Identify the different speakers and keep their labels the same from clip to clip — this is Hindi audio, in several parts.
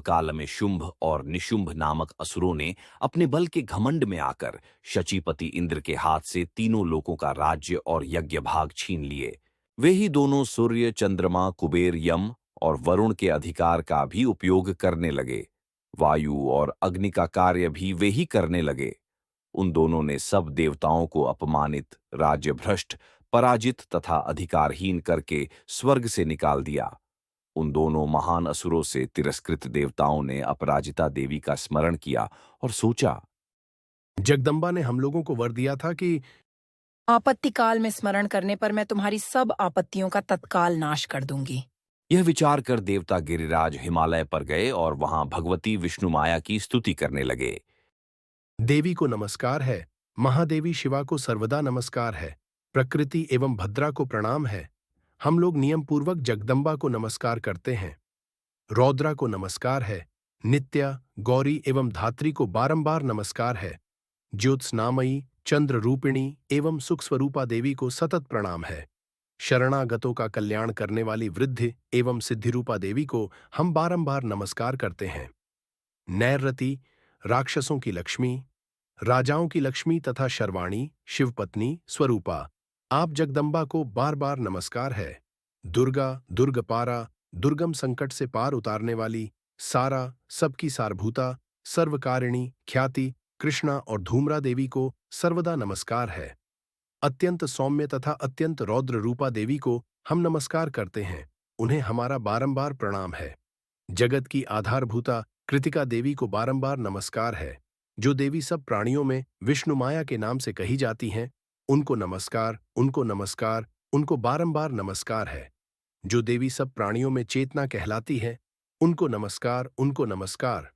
Speaker 1: काल में शुंभ और निशुंभ नामक असुरों ने अपने बल के घमंड में आकर शचीपति इंद्र के हाथ से तीनों लोकों का राज्य और यज्ञ भाग छीन लिए। वे ही दोनों सूर्य, चंद्रमा, कुबेर, यम और वरुण के अधिकार का भी उपयोग करने लगे। वायु और अग्नि का कार्य भी वे ही करने लगे। उन दोनों ने सब देवताओं को अपमानित, राज्य भ्रष्ट, पराजित तथा अधिकारहीन करके स्वर्ग से निकाल दिया। उन दोनों महान असुरों से तिरस्कृत देवताओं ने अपराजिता देवी का स्मरण किया और सोचा,
Speaker 2: जगदम्बा ने हम लोगों को वर दिया था कि
Speaker 3: आपत्ति काल में स्मरण करने पर मैं तुम्हारी सब आपत्तियों का तत्काल नाश कर दूंगी।
Speaker 1: यह विचार कर देवता गिरिराज हिमालय पर गए और वहां भगवती विष्णु माया की स्तुति करने लगे।
Speaker 2: देवी को नमस्कार है, महादेवी शिवा को सर्वदा नमस्कार है, प्रकृति एवं भद्रा को प्रणाम है। हम लोग नियम पूर्वक जगदम्बा को नमस्कार करते हैं। रौद्रा को नमस्कार है, नित्या, गौरी एवं धात्री को बारंबार नमस्कार है। ज्योत्स्नामयी, चंद्र रूपिणी एवं सुख स्वरूपा देवी को सतत प्रणाम है। शरणागतों का कल्याण करने वाली वृद्धि एवं सिद्धिरूपा देवी को हम बारंबार नमस्कार करते हैं। नैरृति, राक्षसों की लक्ष्मी, राजाओं की लक्ष्मी तथा शर्वाणी, शिवपत्नी, स्वरूपा, आप जगदम्बा को बार बार नमस्कार है। दुर्गा, दुर्गपारा, दुर्गम संकट से पार उतारने वाली, सारा, सबकी सारभूता, सर्वकारिणी, ख्याति, कृष्णा और धूम्रा देवी को सर्वदा नमस्कार है। अत्यंत सौम्य तथा अत्यंत रौद्र रूपा देवी को हम नमस्कार करते हैं। उन्हें हमारा बारंबार प्रणाम है। जगत की आधारभूता कृतिका देवी को बारंबार नमस्कार है। जो देवी सब प्राणियों में विष्णु माया के नाम से कही जाती हैं, उनको नमस्कार, उनको नमस्कार, उनको बारंबार नमस्कार है। जो देवी सब प्राणियों में चेतना कहलाती है, उनको नमस्कार, उनको नमस्कार,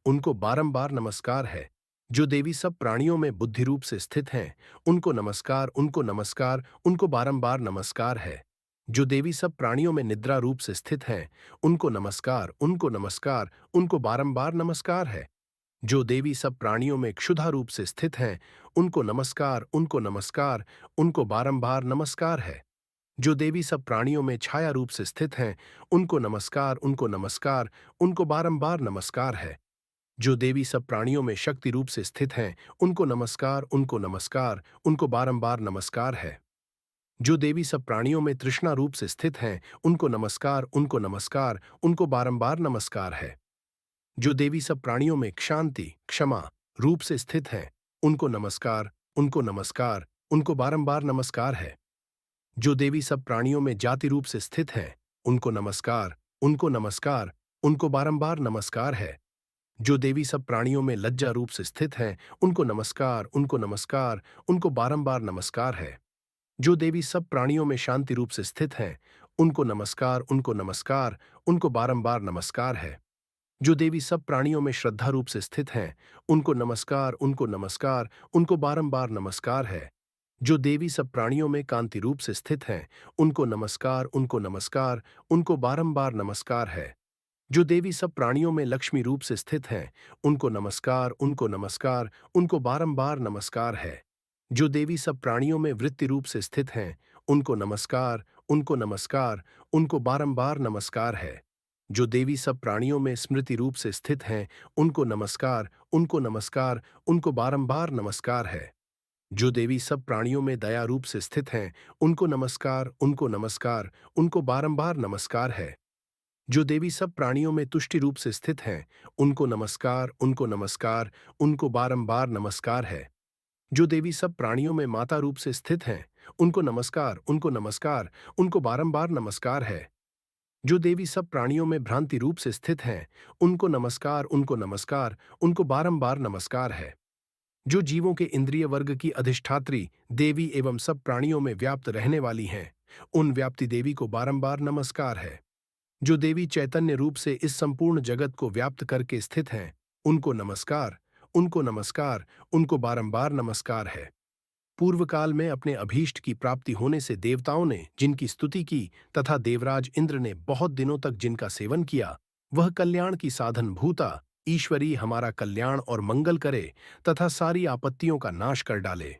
Speaker 2: उनको बारंबार नमस्कार है। जो देवी सब प्राणियों में बुद्धि रूप से स्थित हैं, उनको नमस्कार, उनको नमस्कार, उनको बारंबार नमस्कार है। जो देवी सब प्राणियों में निद्रा रूप से स्थित हैं, उनको नमस्कार, उनको नमस्कार, उनको बारंबार नमस्कार है। जो देवी सब प्राणियों में क्षुधा रूप से स्थित हैं, उनको नमस्कार, उनको नमस्कार, उनको बारंबार नमस्कार है। जो देवी सब प्राणियों में छाया रूप से स्थित हैं, उनको नमस्कार, उनको नमस्कार, उनको बारंबार नमस्कार है। जो देवी सब प्राणियों में शक्ति रूप से स्थित हैं, उनको नमस्कार, उनको नमस्कार, उनको बारंबार नमस्कार है। जो देवी सब प्राणियों में तृष्णा रूप से स्थित हैं, उनको नमस्कार, उनको नमस्कार, उनको बारंबार नमस्कार है। जो देवी सब प्राणियों में क्षांति, क्षमा रूप से स्थित हैं, उनको नमस्कार, उनको नमस्कार, उनको बारंबार नमस्कार है। जो देवी सब प्राणियों में जाति रूप से स्थित हैं, उनको नमस्कार, उनको नमस्कार, उनको बारंबार नमस्कार है। जो देवी सब प्राणियों में लज्जा रूप से स्थित हैं, उनको नमस्कार, उनको नमस्कार, उनको बारंबार नमस्कार है। जो देवी सब प्राणियों में शांति रूप से स्थित हैं, उनको नमस्कार, उनको नमस्कार, उनको बारंबार नमस्कार है। जो देवी सब प्राणियों में श्रद्धा रूप से स्थित हैं, उनको नमस्कार, उनको नमस्कार, उनको बारंबार नमस्कार है। जो देवी सब प्राणियों में कांति रूप से स्थित हैं, उनको नमस्कार, उनको नमस्कार, उनको बारंबार नमस्कार है। जो देवी सब प्राणियों में लक्ष्मी रूप से स्थित हैं, उनको नमस्कार, उनको नमस्कार, उनको बारंबार नमस्कार है। जो देवी सब प्राणियों में वृत्ति रूप से स्थित हैं, उनको नमस्कार, उनको नमस्कार, उनको बारंबार नमस्कार है। जो देवी सब प्राणियों में स्मृति रूप से स्थित हैं, उनको नमस्कार, उनको नमस्कार, उनको बारंबार नमस्कार है। जो देवी सब प्राणियों में दया रूप से स्थित हैं, उनको नमस्कार, उनको नमस्कार, उनको बारंबार नमस्कार है। जो देवी सब प्राणियों में तुष्टि रूप से स्थित हैं, उनको नमस्कार, उनको नमस्कार, उनको बारंबार नमस्कार है। जो देवी सब प्राणियों में माता रूप से स्थित हैं, उनको नमस्कार, उनको नमस्कार, उनको बारंबार नमस्कार है। जो देवी सब प्राणियों में भ्रांति रूप से स्थित हैं, उनको नमस्कार, उनको नमस्कार, उनको बारंबार नमस्कार है। जो जीवों के इंद्रिय वर्ग की अधिष्ठात्री देवी एवं सब प्राणियों में व्याप्त रहने वाली हैं, उन व्याप्ति देवी को बारंबार नमस्कार है। जो देवी चैतन्य रूप से इस संपूर्ण जगत को व्याप्त करके स्थित हैं, उनको नमस्कार, उनको नमस्कार, उनको बारंबार नमस्कार है। पूर्व काल में अपने अभीष्ट की प्राप्ति होने से देवताओं ने जिनकी स्तुति की तथा देवराज इंद्र ने बहुत दिनों तक जिनका सेवन किया, वह कल्याण की साधन भूता ईश्वरी हमारा कल्याण और मंगल करे तथा सारी आपत्तियों का नाश कर डाले।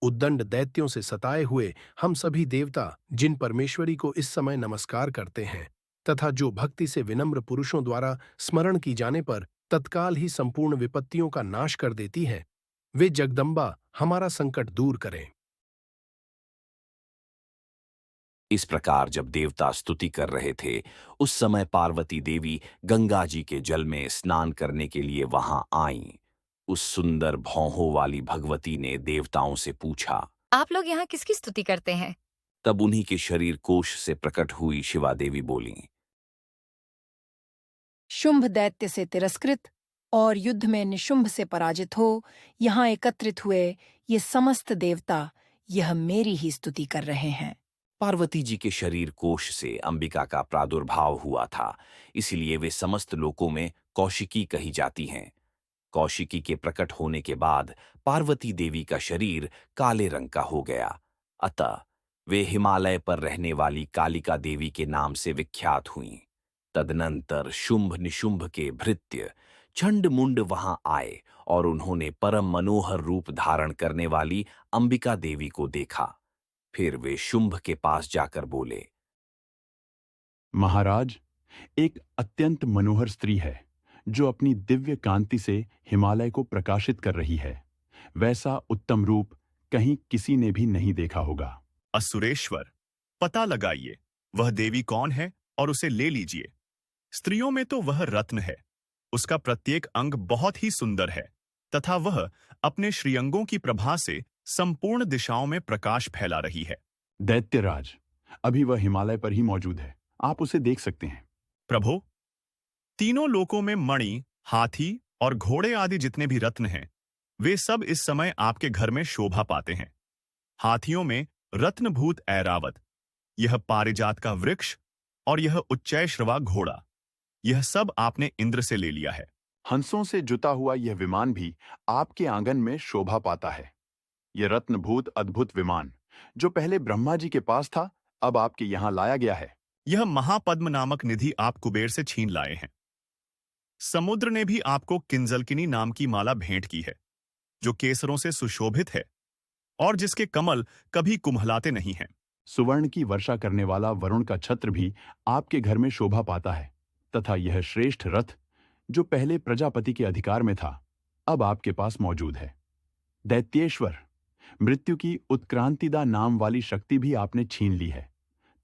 Speaker 2: उद्दंड दैत्यों से सताए हुए हम सभी देवता जिन परमेश्वरी को इस समय नमस्कार करते हैं, तथा जो भक्ति से विनम्र पुरुषों द्वारा स्मरण की जाने पर तत्काल ही संपूर्ण विपत्तियों का नाश कर देती है, वे जगदम्बा हमारा संकट दूर करें।
Speaker 1: इस प्रकार जब देवता स्तुति कर रहे थे, उस समय पार्वती देवी गंगा जी के जल में स्नान करने के लिए वहां आईं। उस सुंदर भौहों वाली भगवती ने देवताओं से पूछा।
Speaker 4: आप लोग यहाँ किसकी स्तुति करते हैं?
Speaker 1: तब उन्हीं के शरीर कोश से प्रकट हुई शिवा देवी बोलीं।
Speaker 3: शुंभ दैत्य से तिरस्कृत और युद्ध में निशुंभ से पराजित हो यहाँ एकत्रित हुए ये समस्त देवता यह मेरी ही स्तुति कर रहे हैं।
Speaker 1: पार्वती जी के शरीर कोश से अंबिका का प्रादुर्भाव हुआ था, इसलिए वे समस्त लोकों में कौशिकी कही जाती हैं। कौशिकी के प्रकट होने के बाद पार्वती देवी का शरीर काले रंग का हो गया, अतः वे हिमालय पर रहने वाली कालिका देवी के नाम से विख्यात हुईं। तदनंतर शुंभ निशुंभ के भृत्य चंड मुंड वहां आए और उन्होंने परम मनोहर रूप धारण करने वाली अंबिका देवी को देखा। फिर वे शुंभ के पास जाकर बोले।
Speaker 5: महाराज, एक अत्यंत मनोहर स्त्री है जो अपनी दिव्य कांति से हिमालय को प्रकाशित कर रही है। वैसा उत्तम रूप कहीं किसी ने भी नहीं देखा होगा।
Speaker 6: असुरेश्वर, पता लगाइए वह देवी कौन है और उसे ले लीजिए। स्त्रियों में तो वह रत्न है, उसका प्रत्येक अंग बहुत ही सुंदर है तथा वह अपने श्रीअंगों की प्रभा से संपूर्ण दिशाओं में प्रकाश फैला रही है।
Speaker 5: दैत्यराज, अभी वह हिमालय पर ही मौजूद है, आप उसे देख सकते हैं।
Speaker 6: प्रभु, तीनों लोकों में मणि, हाथी और घोड़े आदि जितने भी रत्न हैं, वे सब इस समय आपके घर में शोभा पाते हैं। हाथियों में रत्नभूत ऐरावत, यह पारिजात का वृक्ष और यह उच्चैश्रवा घोड़ा, यह सब आपने इंद्र से ले लिया है।
Speaker 5: हंसों से जुता हुआ यह विमान भी आपके आंगन में शोभा पाता है। यह रत्नभूत अद्भुत विमान जो पहले ब्रह्मा जी के पास था, अब आपके यहां लाया गया है।
Speaker 6: यह महापद्म नामक निधि आप कुबेर से छीन लाए हैं। समुद्र ने भी आपको किंजलकिनी नाम की माला भेंट की है, जो केसरों से सुशोभित है और जिसके कमल कभी कुम्हलाते नहीं हैं।
Speaker 5: सुवर्ण की वर्षा करने वाला वरुण का छत्र भी आपके घर में शोभा पाता है तथा यह श्रेष्ठ रथ जो पहले प्रजापति के अधिकार में था, अब आपके पास मौजूद है। दैत्येश्वर, मृत्यु की उत्क्रांतिदा नाम वाली शक्ति भी आपने छीन ली है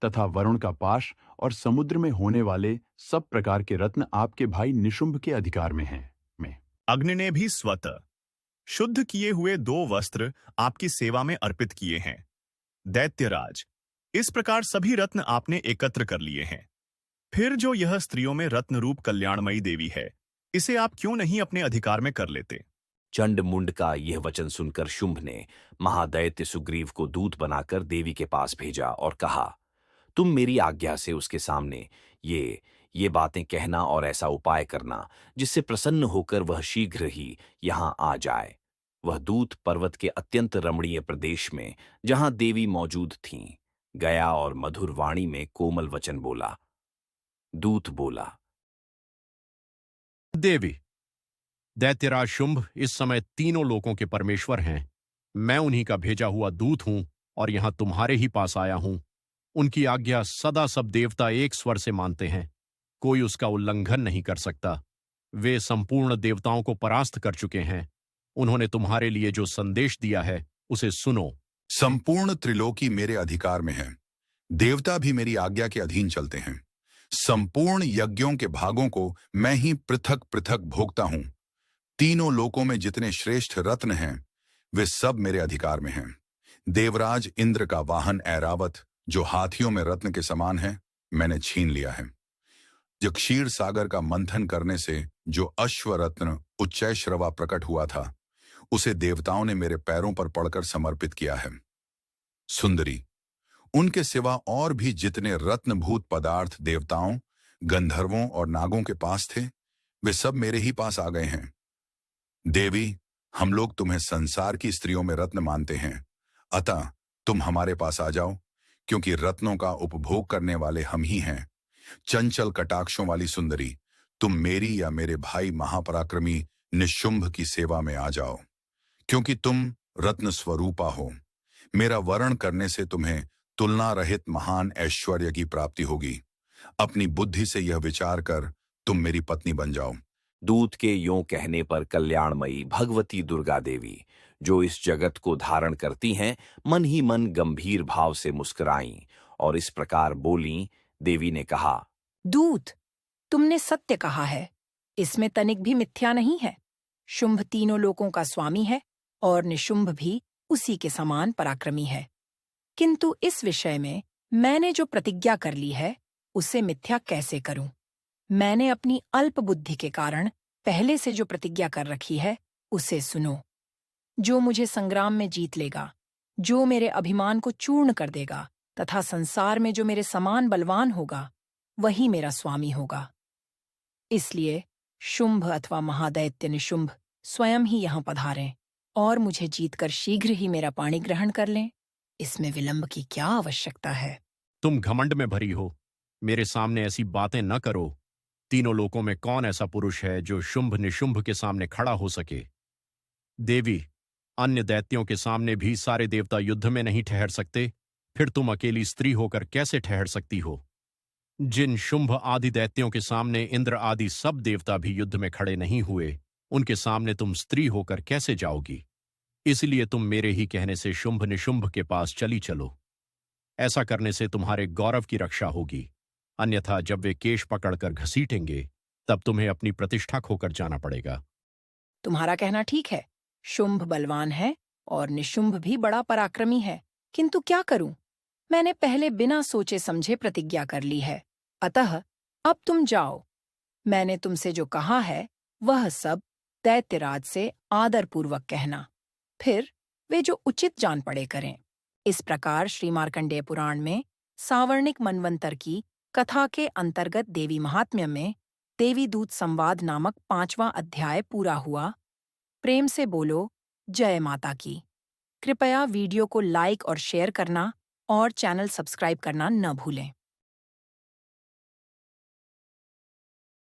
Speaker 5: तथा वरुण का पाश और समुद्र में होने वाले सब प्रकार के रत्न आपके भाई निशुंभ के अधिकार में हैं।
Speaker 6: अग्नि ने भी स्वतः शुद्ध किए हुए 2 वस्त्र आपकी सेवा में अर्पित किए हैं। दैत्यराज, इस प्रकार सभी रत्न आपने एकत्र कर लिए हैं। फिर जो यह स्त्रियों में रत्न रूप कल्याणमयी देवी है, इसे आप क्यों नहीं अपने अधिकार में कर लेते?
Speaker 1: चंड मुंड का यह वचन सुनकर शुंभ ने महादैत्य सुग्रीव को दूत बनाकर देवी के पास भेजा और कहा, तुम मेरी आज्ञा से उसके सामने ये बातें कहना और ऐसा उपाय करना जिससे प्रसन्न होकर वह शीघ्र ही यहां आ जाए। वह दूत पर्वत के अत्यंत रमणीय प्रदेश में, जहां देवी मौजूद थीं, गया और मधुर वाणी में कोमल वचन बोला। दूत बोला,
Speaker 7: देवी, दैत्यराज शुंभ इस समय तीनों लोकों के परमेश्वर हैं। मैं उन्हीं का भेजा हुआ दूत हूं और यहां तुम्हारे ही पास आया हूं। उनकी आज्ञा सदा सब देवता एक स्वर से मानते हैं, कोई उसका उल्लंघन नहीं कर सकता। वे संपूर्ण देवताओं को परास्त कर चुके हैं। उन्होंने तुम्हारे लिए जो संदेश दिया है उसे सुनो।
Speaker 8: संपूर्ण त्रिलोकी मेरे अधिकार में है। देवता भी मेरी आज्ञा के अधीन चलते हैं। संपूर्ण यज्ञों के भागों को मैं ही पृथक पृथक भोगता हूं। तीनों लोकों में जितने श्रेष्ठ रत्न हैं, वे सब मेरे अधिकार में हैं। देवराज इंद्र का वाहन ऐरावत, जो हाथियों में रत्न के समान है, मैंने छीन लिया है। जो क्षीर सागर का मंथन करने से जो अश्वरत्न उच्चैश्रवा प्रकट हुआ था, उसे देवताओं ने मेरे पैरों पर पड़कर समर्पित किया है। सुंदरी, उनके सिवा और भी जितने रत्नभूत पदार्थ देवताओं, गंधर्वों और नागों के पास थे, वे सब मेरे ही पास आ गए हैं। देवी, हम लोग तुम्हें संसार की स्त्रियों में रत्न मानते हैं, अतः तुम हमारे पास आ जाओ, क्योंकि रत्नों का उपभोग करने वाले हम ही हैं। चंचल कटाक्षों वाली सुंदरी, तुम मेरी या मेरे भाई महापराक्रमी निशुंभ की सेवा में आ जाओ, क्योंकि तुम रत्न स्वरूपा हो। मेरा वरण करने से तुम्हें तुलना रहित महान ऐश्वर्य की प्राप्ति होगी। अपनी बुद्धि से यह विचार कर तुम मेरी पत्नी बन जाओ।
Speaker 1: दूत के यों कहने पर कल्याणमयी भगवती दुर्गा देवी, जो इस जगत को धारण करती हैं, मन ही मन गंभीर भाव से मुस्कुराईं और इस प्रकार बोलीं। देवी ने कहा,
Speaker 3: दूत, तुमने सत्य कहा है, इसमें तनिक भी मिथ्या नहीं है। शुंभ तीनों लोकों का स्वामी है और निशुंभ भी उसी के समान पराक्रमी है। किंतु इस विषय में मैंने जो प्रतिज्ञा कर ली है, उसे मिथ्या कैसे करूं? मैंने अपनी अल्प बुद्धि के कारण पहले से जो प्रतिज्ञा कर रखी है, उसे सुनो। जो मुझे संग्राम में जीत लेगा, जो मेरे अभिमान को चूर्ण कर देगा तथा संसार में जो मेरे समान बलवान होगा, वही मेरा स्वामी होगा। इसलिए शुंभ अथवा महादैत्य निशुंभ स्वयं ही यहाँ पधारें और मुझे जीतकर शीघ्र ही मेरा पाणी ग्रहण कर लें। इसमें विलंब की क्या आवश्यकता है?
Speaker 7: तुम घमंड में भरी हो, मेरे सामने ऐसी बातें न करो। तीनों लोकों में कौन ऐसा पुरुष है जो शुंभ निशुंभ के सामने खड़ा हो सके? देवी, अन्य दैत्यों के सामने भी सारे देवता युद्ध में नहीं ठहर सकते, फिर तुम अकेली स्त्री होकर कैसे ठहर सकती हो? जिन शुंभ आदि दैत्यों के सामने इंद्र आदि सब देवता भी युद्ध में खड़े नहीं हुए, उनके सामने तुम स्त्री होकर कैसे जाओगी? इसलिए तुम मेरे ही कहने से शुंभ निशुंभ के पास चली चलो। ऐसा करने से तुम्हारे गौरव की रक्षा होगी, अन्यथा जब वे केश पकड़कर घसीटेंगे, तब तुम्हें अपनी प्रतिष्ठा खोकर जाना पड़ेगा।
Speaker 3: तुम्हारा कहना ठीक है, शुंभ बलवान है और निशुंभ भी बड़ा पराक्रमी है, किंतु क्या करूं? मैंने पहले बिना सोचे समझे प्रतिज्ञा कर ली है, अतः अब तुम जाओ। मैंने तुमसे जो कहा है, वह सब दैत्यराज से आदरपूर्वक कहना, फिर वे जो उचित जान पड़े करें। इस प्रकार श्री मार्कंडेय पुराण में सावर्णिक मनवंतर की कथा के अंतर्गत देवी महात्म्य में देवी दूत संवाद नामक 5वां अध्याय पूरा हुआ। प्रेम से बोलो जय माता की। कृपया वीडियो को लाइक और शेयर करना और चैनल सब्सक्राइब करना न भूलें।